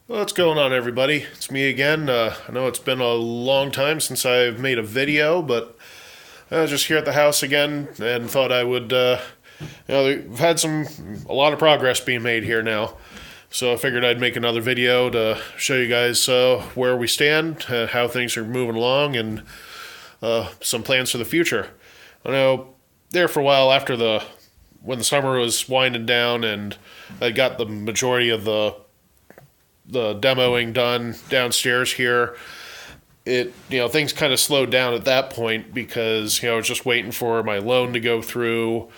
What's going on, everybody? It's me again. I know it's been a long time since I've made a video, but I was just here at the house again and thought I would. We've had a lot of progress being made here now, so I figured I'd make another video to show you guys where we stand, how things are moving along, and some plans for the future. I know there for a while after when the summer was winding down and I got the majority of the demoing done downstairs here. Things kind of slowed down at that point because I was just waiting for my loan to go through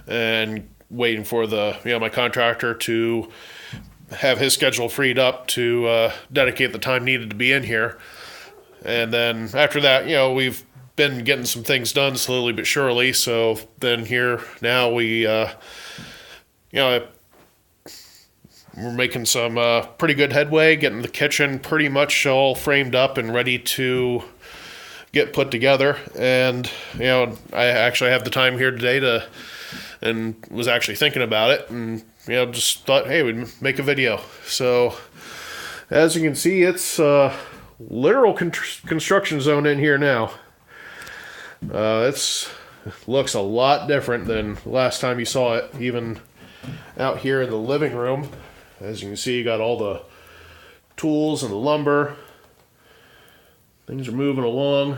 and waiting for my contractor to have his schedule freed up to dedicate the time needed to be in here. And then after that, we've been getting some things done slowly but surely. So then here now we're making some pretty good headway, getting the kitchen pretty much all framed up and ready to get put together. And, I actually have the time here today and was actually thinking about it and, just thought, hey, we'd make a video. So, as you can see, it's literal construction zone in here now. It looks a lot different than last time you saw it, even out here in the living room. As you can see, you got all the tools and the lumber. Things are moving along.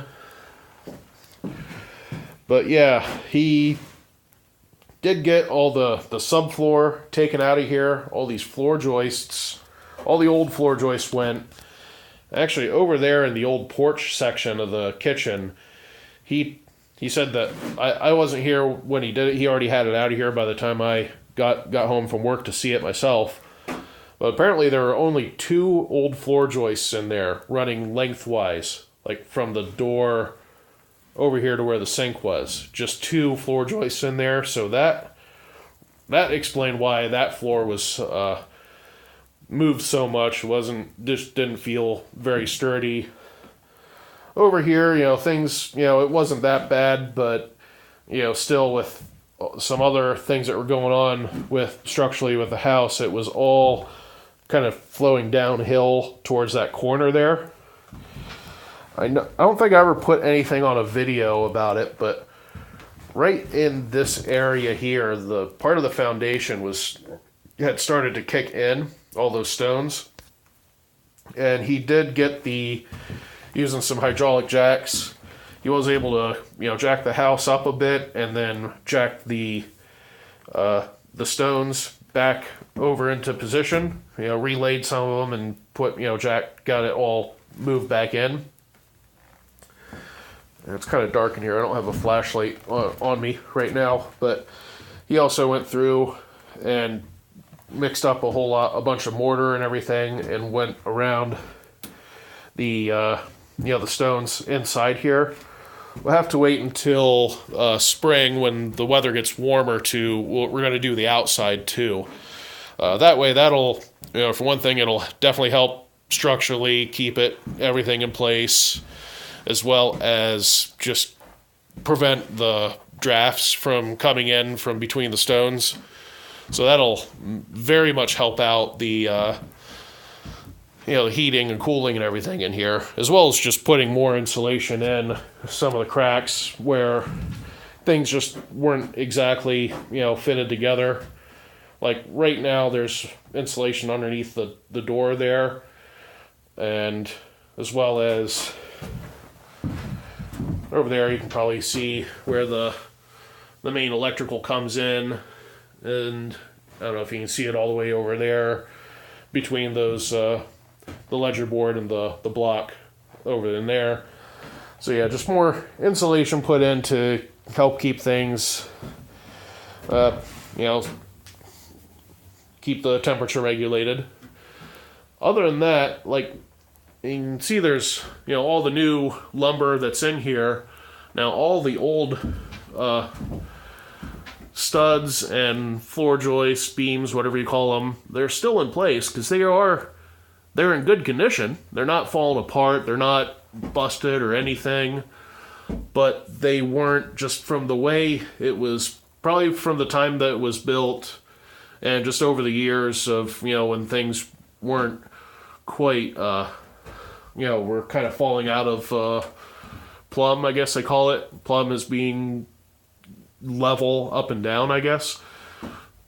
But yeah, he did get all the subfloor taken out of here. All these floor joists, all the old floor joists went. Actually, over there in the old porch section of the kitchen, he said that I wasn't here when he did it. He already had it out of here by the time I got home from work to see it myself. But apparently there are only 2 old floor joists in there running lengthwise, like from the door over here to where the sink was. Just 2 floor joists in there, so that explained why that floor was moved so much. Just didn't feel very sturdy. Over here, things, it wasn't that bad, but still with some other things that were going on structurally with the house, it was all kind of flowing downhill towards that corner there. I don't think I ever put anything on a video about it, but right in this area here, the part of the foundation had started to kick in, all those stones. And he did get using some hydraulic jacks, he was able to, jack the house up a bit and then jack the stones back over into position, relayed some of them and got it all moved back in. And it's kind of dark in here. I don't have a flashlight on me right now, but he also went through and mixed up a bunch of mortar and everything and went around the stones inside here. We'll have to wait until spring when the weather gets warmer we're going to do the outside too. That way that'll, for one thing, it'll definitely help structurally keep everything in place, as well as just prevent the drafts from coming in from between the stones. So that'll very much help out the heating and cooling and everything in here, as well as just putting more insulation in some of the cracks where things just weren't exactly, fitted together. Like right now, there's insulation underneath the door there, and as well as over there, you can probably see where the main electrical comes in, and I don't know if you can see it all the way over there between those the ledger board and the block over in there. So yeah, just more insulation put in to help keep things, keep the temperature regulated. Other than that, like you can see, there's all the new lumber that's in here. Now all the old studs and floor joists, beams, whatever you call them, they're still in place because they're in good condition. They're not falling apart. They're not busted or anything. But they weren't, just from the way it was, probably from the time that it was built and just over the years of, when things weren't quite, we're kind of falling out of plumb, I guess they call it. Plumb is being level up and down, I guess,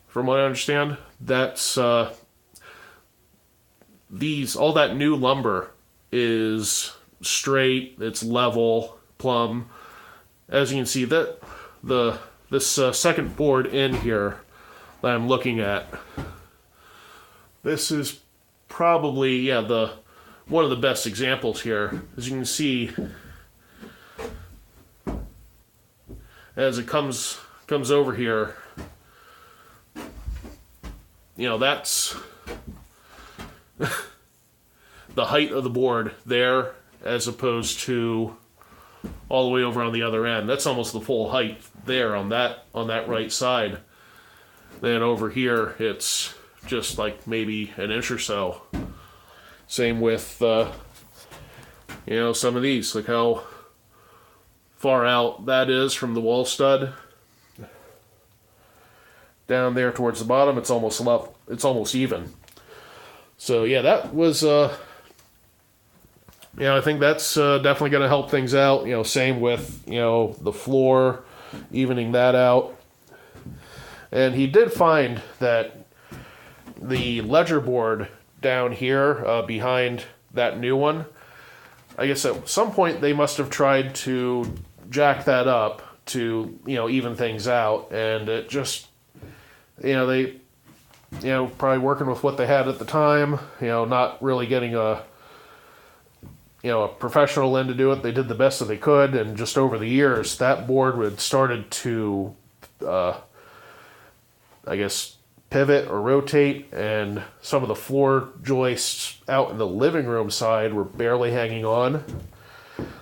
from what I understand. That's all that new lumber is straight, it's level, plumb. As you can see, that this second board in here that I'm looking at, this is probably the one of the best examples here. As you can see, as it comes over here, that's the height of the board there, as opposed to all the way over on the other end. That's almost the full height there on that right side. Then over here, it's just like maybe an inch or so. Same with some of these. Look how far out that is from the wall stud. Down there towards the bottom, it's almost level. It's almost even. So yeah, that was I think that's definitely going to help things out. Same with the floor, evening that out. And he did find that the ledger board down here behind that new one, I guess at some point they must have tried to jack that up to even things out, and it just they probably working with what they had at the time, not really getting a professional in to do it. They did the best that they could, and just over the years, that board had started to, pivot or rotate, and some of the floor joists out in the living room side were barely hanging on.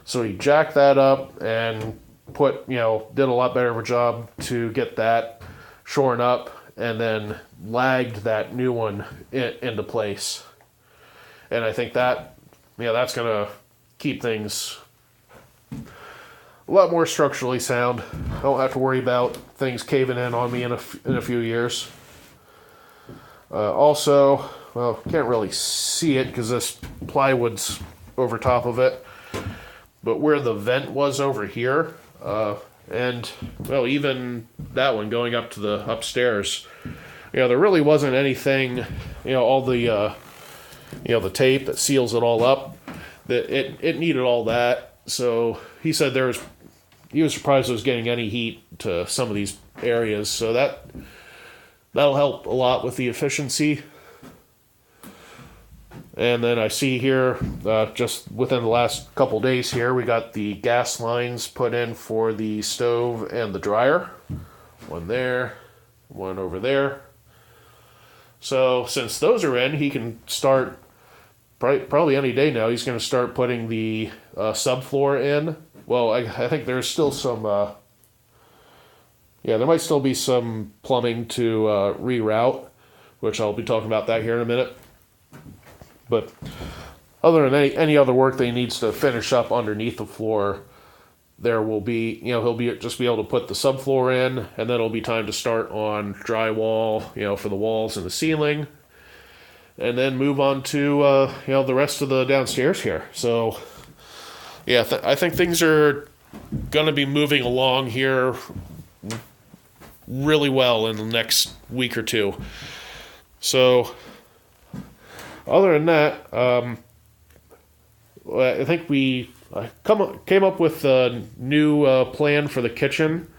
So he jacked that up and did a lot better of a job to get that shorn up, and then lagged that new one into place. And I think that, that's going to keep things a lot more structurally sound. I don't have to worry about things caving in on me in a few years. Also, well, can't really see it because this plywood's over top of it, but where the vent was over here, and well, even that one going up to the upstairs, there really wasn't anything, all the the tape that seals it all up, that it needed all that. So he said he was surprised it was getting any heat to some of these areas. So that'll help a lot with the efficiency. And then I see here, just within the last couple days here, we got the gas lines put in for the stove and the dryer. One there, one over there. So since those are in, he can start, probably any day now, he's going to start putting the subfloor in. Well, I think there's still some, there might still be some plumbing to reroute, which I'll be talking about that here in a minute. But other than any other work that he needs to finish up underneath the floor, there will be, he'll be able to put the subfloor in, and then it'll be time to start on drywall, for the walls and the ceiling, and then move on to, the rest of the downstairs here. So, yeah, I think things are going to be moving along here really well in the next week or two. So, other than that, I think we came up with a new plan for the kitchen.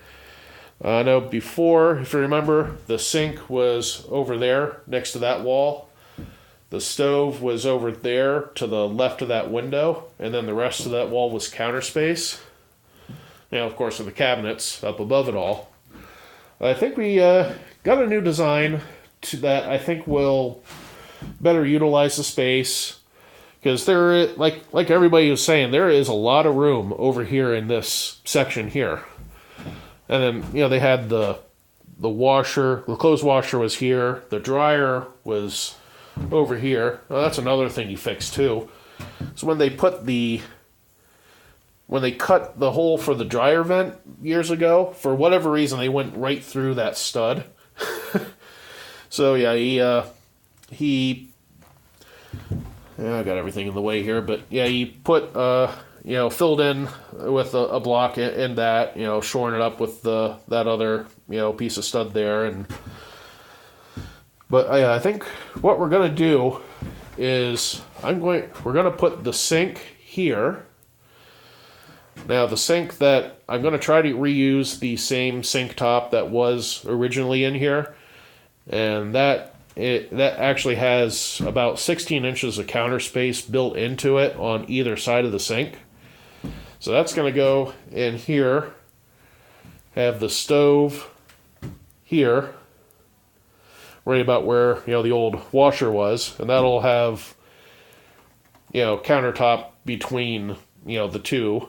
I know before, if you remember, the sink was over there next to that wall. The stove was over there to the left of that window, and then the rest of that wall was counter space. Of course, with the cabinets up above it all. I think we got a new design that I think will better utilize the space, because there, like everybody was saying, there is a lot of room over here in this section here. And then they had the washer, the clothes washer was here, the dryer was over here. Well, that's another thing he fixed too. So when they cut the hole for the dryer vent years ago, for whatever reason they went right through that stud. So yeah, he Yeah, I got everything in the way here, but yeah, you put filled in with a block in that, shoring it up with that other piece of stud there, but I think what we're gonna do is we're gonna put the sink here. Now the sink that I'm gonna try to reuse the same sink top that was originally in here, and that actually has about 16 inches of counter space built into it on either side of the sink. So that's going to go in here, have the stove here, right about where the old washer was, and that'll have countertop between the two,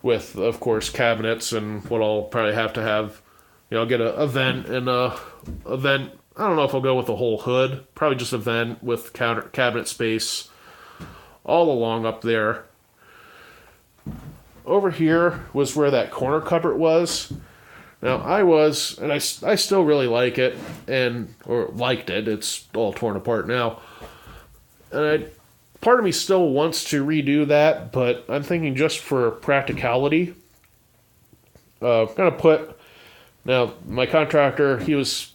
with of course cabinets and what I'll probably have to have, get a vent and a vent. I don't know if I'll go with the whole hood. Probably just a vent with cabinet space all along up there. Over here was where that corner cupboard was. Now I still really like it, or liked it. It's all torn apart now. And part of me still wants to redo that, but I'm thinking just for practicality, I'm gonna put. Now my contractor, he was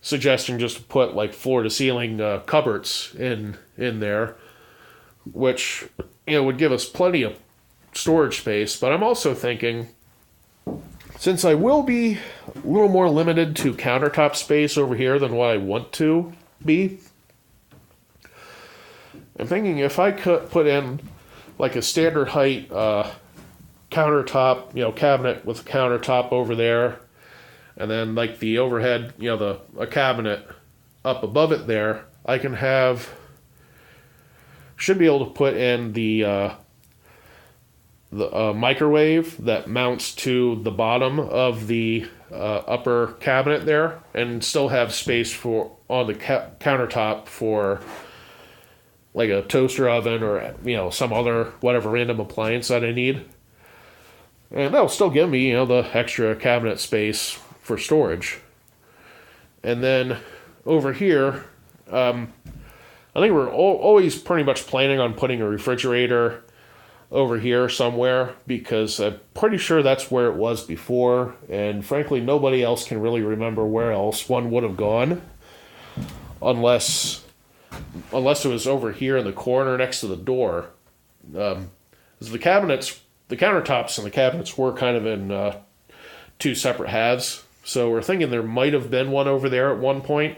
suggesting just to put like floor to ceiling cupboards in there, which would give us plenty of storage space. But I'm also thinking, since I will be a little more limited to countertop space over here than what I want to be, I'm thinking if I could put in like a standard height countertop, cabinet with a countertop over there, and then like the overhead, a cabinet up above it there, I can should be able to put in the microwave that mounts to the bottom of the upper cabinet there, and still have space on the countertop for like a toaster oven or some other whatever random appliance that I need. And that'll still give me the extra cabinet space for storage. And then over here, I think we're always pretty much planning on putting a refrigerator over here somewhere, because I'm pretty sure that's where it was before, and frankly nobody else can really remember where else one would have gone, unless it was over here in the corner next to the door. The countertops and the cabinets were kind of in two separate halves. So we're thinking there might have been one over there at one point.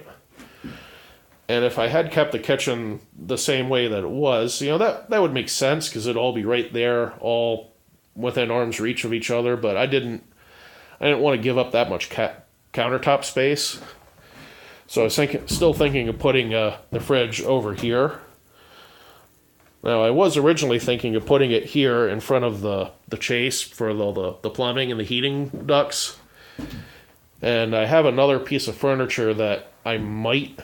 And if I had kept the kitchen the same way that it was, that would make sense, because it'd all be right there, all within arm's reach of each other. But I didn't want to give up that much countertop space. So I was still thinking of putting the fridge over here. Now, I was originally thinking of putting it here in front of the chase for the plumbing and the heating ducts. And I have another piece of furniture that I might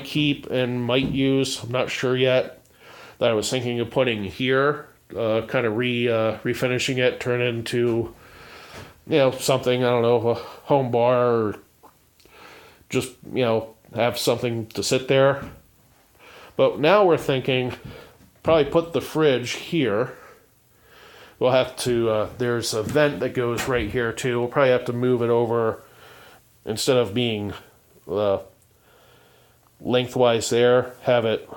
keep and might use. I'm not sure yet. That I was thinking of putting here, kind of refinishing it, turn it into something, I don't know, a home bar, or just have something to sit there. But now we're thinking probably put the fridge here. We'll have to, there's a vent that goes right here too. We'll probably have to move it over, instead of being lengthwise there, have it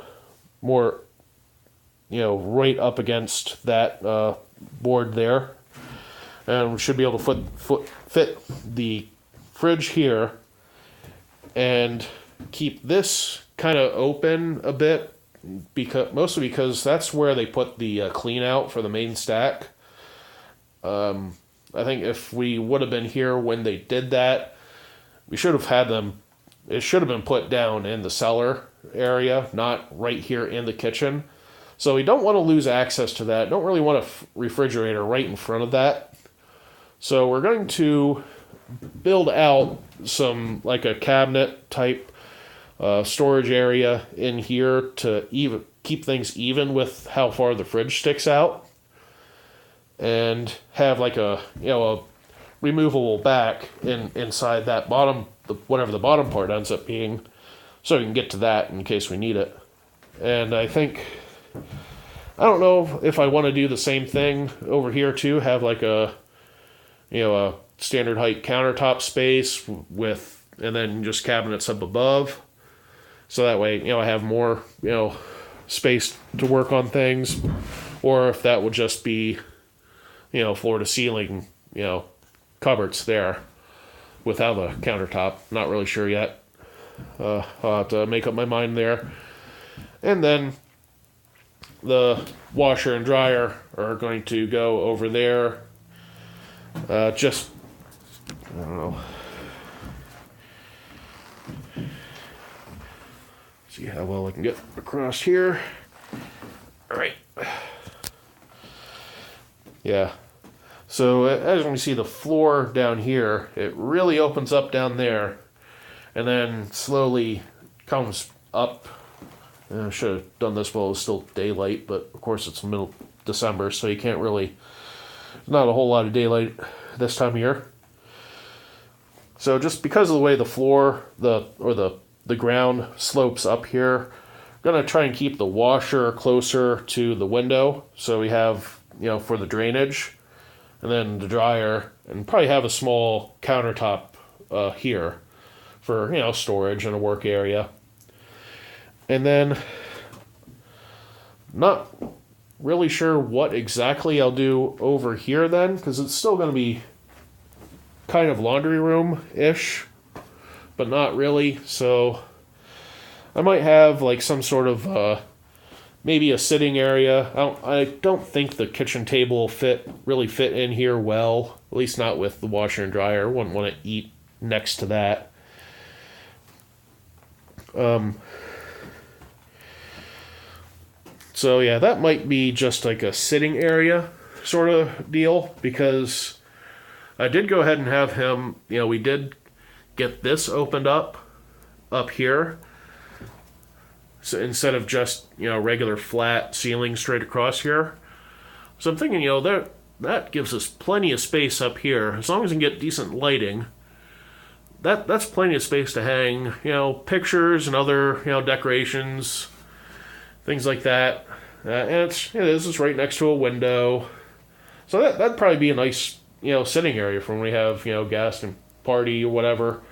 more, right up against that board there. And we should be able to fit the fridge here and keep this kind of open a bit, mostly because that's where they put the clean out for the main stack. I think if we would have been here when they did that, we should have had them. It should have been put down in the cellar area, not right here in the kitchen. So we don't want to lose access to that. Don't really want a refrigerator right in front of that. So we're going to build out some, like a cabinet type storage area in here to keep things even with how far the fridge sticks out, and have like a removable back inside that bottom, whatever the bottom part ends up being, so we can get to that in case we need it. And I don't know if I want to do the same thing over here too, have like a standard height countertop space and then just cabinets up above. So that way, I have more, space to work on things. Or if that would just be, floor to ceiling, cupboards there without a countertop. Not really sure yet. I'll have to make up my mind there. And then the washer and dryer are going to go over there. I don't know. See how well I can get across here. All right. Yeah. So as you can see, the floor down here, it really opens up down there and then slowly comes up. I should have done this while it was still daylight, but of course it's middle December, so you can't really, not a whole lot of daylight this time of year. So just because of the way the floor, the ground slopes up here, I'm going to try and keep the washer closer to the window so we have, for the drainage, and then the dryer, and probably have a small countertop here for, storage and a work area. And then, not really sure what exactly I'll do over here then, because it's still going to be kind of laundry room-ish, but not really. So I might have like some sort of maybe a sitting area. I don't think the kitchen table will really fit in here well, at least not with the washer and dryer. I wouldn't want to eat next to that. So yeah, that might be just like a sitting area sort of deal, because I did go ahead and have him, we did get this opened up here. So instead of just, regular flat ceiling straight across here. So I'm thinking, that gives us plenty of space up here. As long as we can get decent lighting, that's plenty of space to hang, pictures and other, decorations, things like that. And this is right next to a window. So that'd probably be a nice, sitting area for when we have, guests and party or whatever.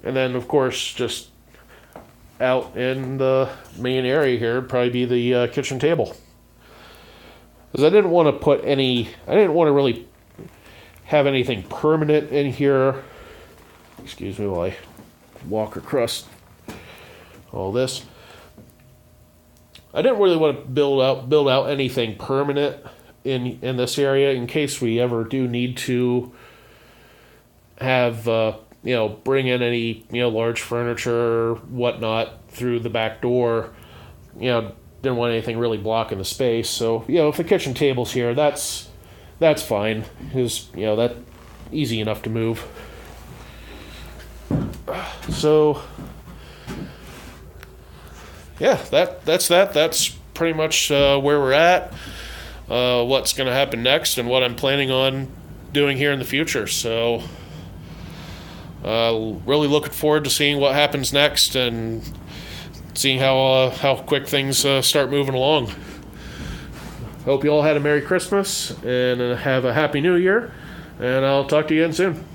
And then, of course, just out in the main area here would probably be the kitchen table. Because I didn't want to really have anything permanent in here. Excuse me while I walk across all this. I didn't really want to build out anything permanent in this area in case we ever do need to have bring in any large furniture or whatnot through the back door. Didn't want anything really blocking the space. So if the kitchen table's here, that's fine. Because that's easy enough to move. So yeah, that's pretty much where we're at. What's going to happen next, and what I'm planning on doing here in the future. So really looking forward to seeing what happens next and seeing how quick things start moving along. Hope you all had a Merry Christmas and have a Happy New Year, and I'll talk to you again soon.